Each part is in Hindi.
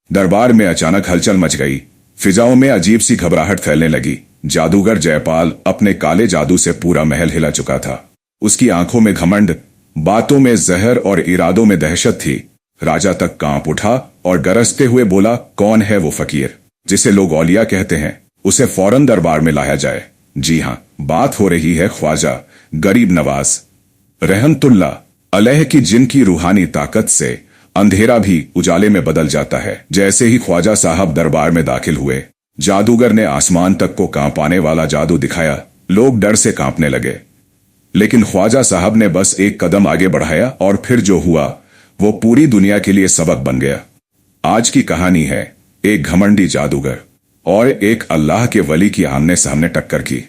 दरबार में अचानक हलचल मच गई। फिजाओं में अजीब सी घबराहट फैलने लगी। जादूगर जयपाल अपने काले जादू से पूरा महल हिला चुका था। उसकी आंखों में घमंड, बातों में जहर और इरादों में दहशत थी। राजा तक कांप उठा और गरजते हुए बोला, कौन है वो फकीर जिसे लोग औलिया कहते हैं? उसे फौरन दरबार में लाया जाए। जी हाँ, बात हो रही है ख्वाजा गरीब नवाज रहमतुल्लाह अलैह की, जिनकी रूहानी ताकत से अंधेरा भी उजाले में बदल जाता है। जैसे ही ख्वाजा साहब दरबार में दाखिल हुए, जादूगर ने आसमान तक को कांपाने वाला जादू दिखाया। लोग डर से कांपने लगे, लेकिन ख्वाजा साहब ने बस एक कदम आगे बढ़ाया और फिर जो हुआ वो पूरी दुनिया के लिए सबक बन गया। आज की कहानी है एक घमंडी जादूगर और एक अल्लाह के वली की आमने सामने टक्कर की।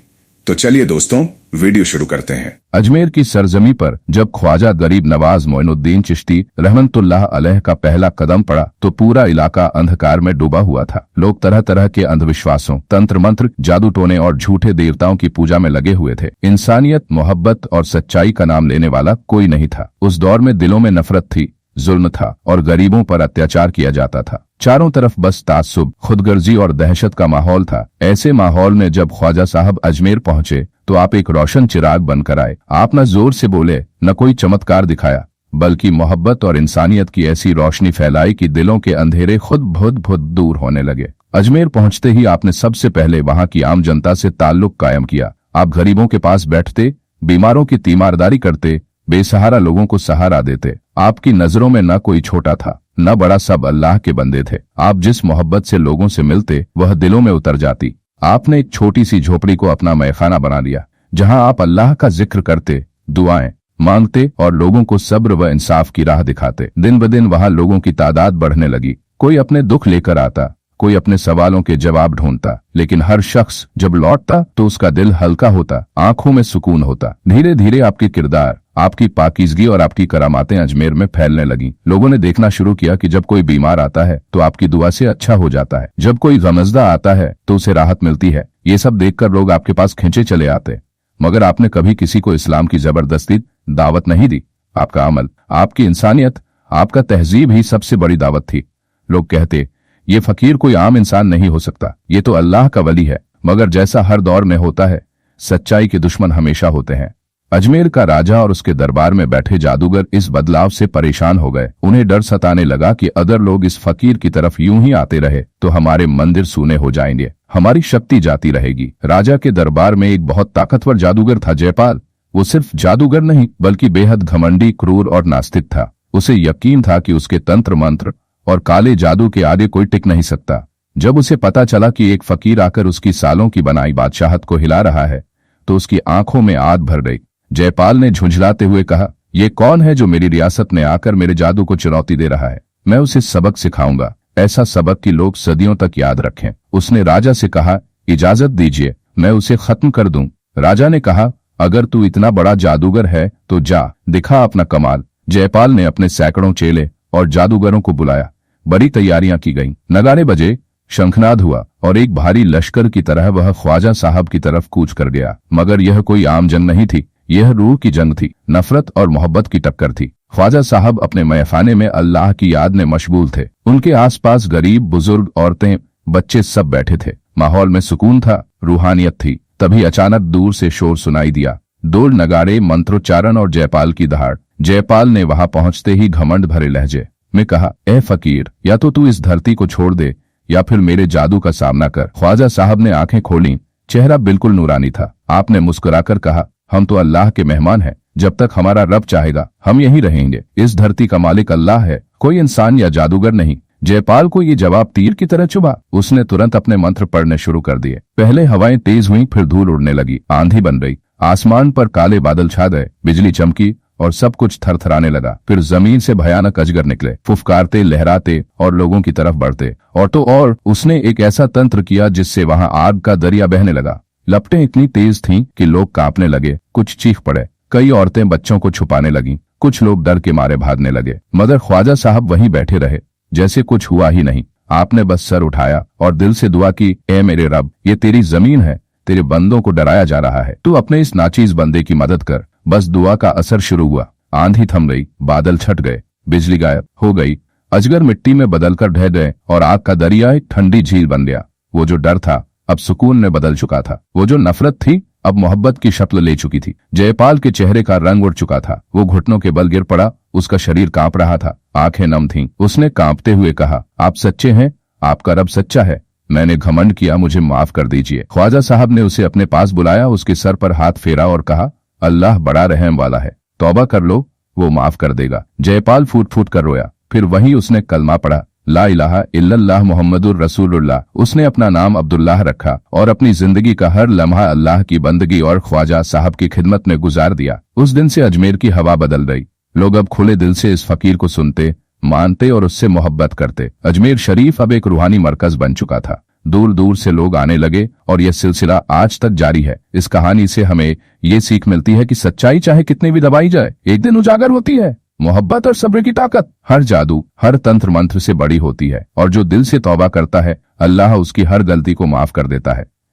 तो चलिए दोस्तों, वीडियो शुरू करते हैं। अजमेर की सरजमी पर जब ख्वाजा गरीब नवाज मोइनुद्दीन चिश्ती रहमतुल्लाह अलैह का पहला कदम पड़ा तो पूरा इलाका अंधकार में डूबा हुआ था। लोग तरह तरह के अंधविश्वासों, तंत्र मंत्र, जादू टोने और झूठे देवताओं की पूजा में लगे हुए थे। इंसानियत, मोहब्बत और सच्चाई का नाम लेने वाला कोई नहीं था। उस दौर में दिलों में नफरत थी, जुल्म था और गरीबों पर अत्याचार किया जाता था। चारों तरफ बस ताज्जुब, खुदगर्जी और दहशत का माहौल था। ऐसे माहौल में जब ख्वाजा साहब अजमेर पहुंचे तो आप एक रोशन चिराग बनकर आए। आप न जोर से बोले, न कोई चमत्कार दिखाया, बल्कि मोहब्बत और इंसानियत की ऐसी रोशनी फैलाई कि दिलों के अंधेरे खुद बहुत दूर होने लगे। अजमेर पहुंचते ही आपने सबसे पहले वहां की आम जनता से ताल्लुक कायम किया। आप गरीबों के पास बैठते, बीमारों की तीमारदारी करते, बेसहारा लोगों को सहारा देते। आपकी नजरों में न कोई छोटा था न बड़ा, सब अल्लाह के बंदे थे। आप जिस मोहब्बत से लोगों से मिलते वह दिलों में उतर जाती। आपने एक छोटी सी झोपड़ी को अपना मैखाना बना लिया, जहां आप अल्लाह का जिक्र करते, दुआएं मांगते और लोगों को सब्र व इंसाफ की राह दिखाते। दिन ब दिन वहां लोगों की तादाद बढ़ने लगी। कोई अपने दुख लेकर आता, कोई अपने सवालों के जवाब ढूंढता, लेकिन हर शख्स जब लौटता तो उसका दिल हल्का होता, आंखों में सुकून होता। धीरे धीरे आपके किरदार, आपकी पाकीज़गी और आपकी करामातें अजमेर में फैलने लगी। लोगों ने देखना शुरू किया कि जब कोई बीमार आता है तो आपकी दुआ से अच्छा हो जाता है, जब कोई गमज़दा आता है तो उसे राहत मिलती है। ये सब देखकर लोग आपके पास खींचे चले आते। मगर आपने कभी किसी को इस्लाम की जबरदस्ती दावत नहीं दी। आपका अमल, आपकी इंसानियत, आपका तहजीब ही सबसे बड़ी दावत थी। लोग कहते, ये फकीर कोई आम इंसान नहीं हो सकता, ये तो अल्लाह का वली है। मगर जैसा हर दौर में होता है, सच्चाई के दुश्मन हमेशा होते हैं। अजमेर का राजा और उसके दरबार में बैठे जादूगर इस बदलाव से परेशान हो गए। उन्हें डर सताने लगा कि अगर लोग इस फकीर की तरफ यूं ही आते रहे तो हमारे मंदिर सूने हो जाएंगे, हमारी शक्ति जाती रहेगी। राजा के दरबार में एक बहुत ताकतवर जादूगर था, जयपाल। वो सिर्फ जादूगर नहीं बल्कि बेहद घमंडी, क्रूर और नास्तिक था। उसे यकीन था कि उसके तंत्र मंत्र और काले जादू के आगे कोई टिक नहीं सकता। जब उसे पता चला कि एक फकीर आकर उसकी सालों की बनाई बादशाहत को हिला रहा है तो उसकी आंखों में आग भर गई। जयपाल ने झुंझलाते हुए कहा, ये कौन है जो मेरी रियासत में आकर मेरे जादू को चुनौती दे रहा है? मैं उसे सबक सिखाऊंगा, ऐसा सबक कि लोग सदियों तक याद रखें। उसने राजा से कहा, इजाजत दीजिए, मैं उसे खत्म कर दूं। राजा ने कहा, अगर तू इतना बड़ा जादूगर है तो जा, दिखा अपना कमाल। जयपाल ने अपने सैकड़ों चेले और जादूगरों को बुलाया। बड़ी तैयारियां की गईं। नगाड़े बजे, शंखनाद हुआ और एक भारी लश्कर की तरह वह ख्वाजा साहब की तरफ कूच कर गया। मगर यह कोई आम जंग नहीं थी, यह रूह की जंग थी, नफरत और मोहब्बत की टक्कर थी। ख्वाजा साहब अपने मैखाने में अल्लाह की याद में मशगूल थे। उनके आसपास गरीब, बुजुर्ग, औरतें, बच्चे सब बैठे थे। माहौल में सुकून था, रूहानियत थी। तभी अचानक दूर से शोर सुनाई दिया, दो नगाड़े, मंत्रोच्चारण और जयपाल की दहाड़। जयपाल ने वहां पहुंचते ही घमंड भरे लहजे में कहा, ए फकीर, या तो तू इस धरती को छोड़ दे या फिर मेरे जादू का सामना कर। ख्वाजा साहब ने आंखें खोली, चेहरा बिल्कुल नूरानी था। आपने मुस्कुराकर कहा, हम तो अल्लाह के मेहमान हैं, जब तक हमारा रब चाहेगा हम यहीं रहेंगे। इस धरती का मालिक अल्लाह है, कोई इंसान या जादूगर नहीं। जयपाल को ये जवाब तीर की तरह चुभा। उसने तुरंत अपने मंत्र पढ़ने शुरू कर दिए। पहले हवाएं तेज हुई, फिर धूल उड़ने लगी, आंधी बन गई, आसमान पर काले बादल छा गए, बिजली चमकी और सब कुछ थरथराने लगा। फिर जमीन से भयानक अजगर निकले, फुफकारते, लहराते और लोगों की तरफ बढ़ते। और तो और उसने एक ऐसा तंत्र किया जिससे वहां आग का दरिया बहने लगा। लपटें इतनी तेज थीं कि लोग कांपने लगे, कुछ चीख पड़े, कई औरतें बच्चों को छुपाने लगीं, कुछ लोग डर के मारे भागने लगे। मगर ख्वाजा साहब वहीं बैठे रहे, जैसे कुछ हुआ ही नहीं। आपने बस सर उठाया और दिल से दुआ की, ए मेरे रब, ये तेरी जमीन है, तेरे बंदों को डराया जा रहा है, तू अपने इस नाचीज बंदे की मदद कर। बस दुआ का असर शुरू हुआ। आंधी थम गई, बादल छट गए, बिजली गायब हो गई अजगर मिट्टी में बदलकर ढह गए और आग का दरिया एक ठंडी झील बन गया। वो जो डर था अब सुकून में बदल चुका था। वो जो नफरत थी अब मोहब्बत की शक्ल ले चुकी थी। जयपाल के चेहरे का रंग उड़ चुका था। वो घुटनों के बल गिर पड़ा। उसका शरीर कांप रहा था, आंखें नम थीं। उसने कांपते हुए कहा, आप सच्चे हैं? आपका रब सच्चा है? मैंने घमंड किया, मुझे माफ कर दीजिए। ख्वाजा साहब ने उसे अपने पास बुलाया, उसके सर पर हाथ फेरा और कहा, अल्लाह बड़ा रहम वाला है, तौबा कर लो, वो माफ कर देगा। जयपाल फूट फूट कर रोया। फिर वहीं उसने कलमा पढ़ा, ला इलाहा इल्लल्लाह मुहम्मदुर रसूलुल्लाह। उसने अपना नाम अब्दुल्लाह रखा और अपनी जिंदगी का हर लम्हा अल्लाह की बंदगी और ख्वाजा साहब की खिदमत में गुजार दिया। उस दिन से अजमेर की हवा बदल गई। लोग अब खुले दिल से इस फकीर को सुनते, मानते और उससे मोहब्बत करते। अजमेर शरीफ अब एक रूहानी मरकज बन चुका था। दूर दूर से लोग आने लगे और यह सिलसिला आज तक जारी है। इस कहानी से हमें ये सीख मिलती है कि सच्चाई चाहे कितनी भी दबाई जाए, एक दिन उजागर होती है। मोहब्बत और सब्र की ताकत हर जादू, हर तंत्र मंत्र से बड़ी होती है और जो दिल से तौबा करता है, अल्लाह उसकी हर गलती को माफ कर देता है।